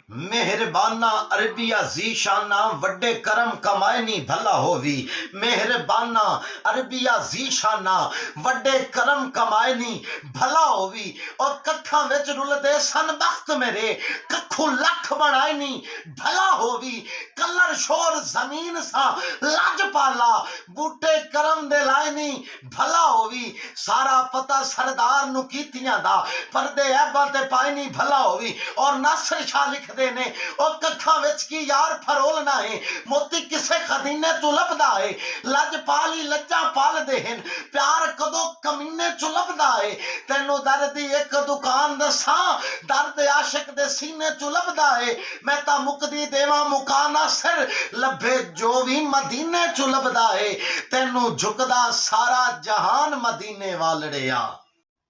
मेहरबाना Arabia जीशाना वड्डे करम कमाए नी भला होवी। मेहरबाना अरबिया जीशाना वड्डे करम कमाए नी भला होवी। और कखा विच रुलदे सन बख्त मेरे कखू लख बनाए नी भला होवी। कलर शोर जमीन सा लज पाला बूटे करम दे लाए नी भला होवी। सारा पता सरदार नु कीतियां दा परदे ऐबा ते पाए नी भला होवी। और नासिर शाह लिख ने और कखा विच की यार फरोलना है मोती किसे खदीने चु लभदा है। लज पाली लज्जा पाल दे हैं प्यार कदों कमीने चु लभदा है। तेनू दर्द दी एक दुकान दसा दर्द आशिक दे सीने चु लभदा है। मैं ता मुकदी देवा मुकाना सिर लभे जो भी मदीने चु लभदा है। तेनू झुकदा सारा जहान मदीने वालड़िया।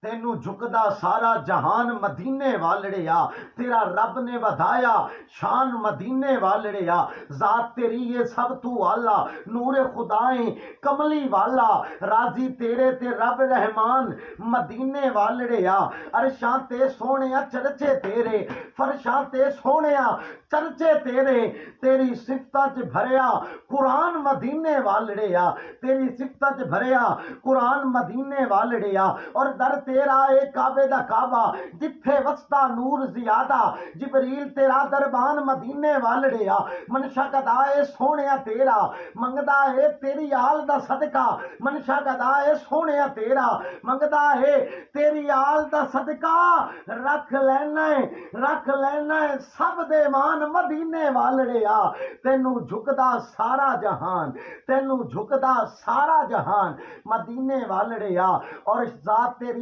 तेनू झुकदा सारा जहान मदीने वालड़िया। तेरा रब ने वधाया शान मदीने वालड़िया। जात तेरी ये सब तू आला नूरे खुदाए कमली वाला। राजी तेरे ते रब रहमान मदीने वालड़िया। अरशां ते सोहणिया चरचे तेरे फरशां ते सोहणिया चरचे तेरे। तेरी सिफता च भरिया कुरान मदीने वालड़िया। तेरी सिफता च भरिया कुरान मदीने वालड़िया। और दर तेरा ए काबे दा काबा जिथे वसता नूर जियादा। जिबरील तेरा दरबान मदीने वालड़िया। मनशा कदा ए सोहणिया तेरा मंगदा है तेरी आल दा सदका। मनशा कदा ए सोहणिया तेरा मंगदा है तेरी आल दा सदका। रख लेना सब दे मान मदीने वालड़िया। तेनू झुकदा सारा जहान तेनू झुकदा सारा जहान मदीने वालड़िया। और जात तेरी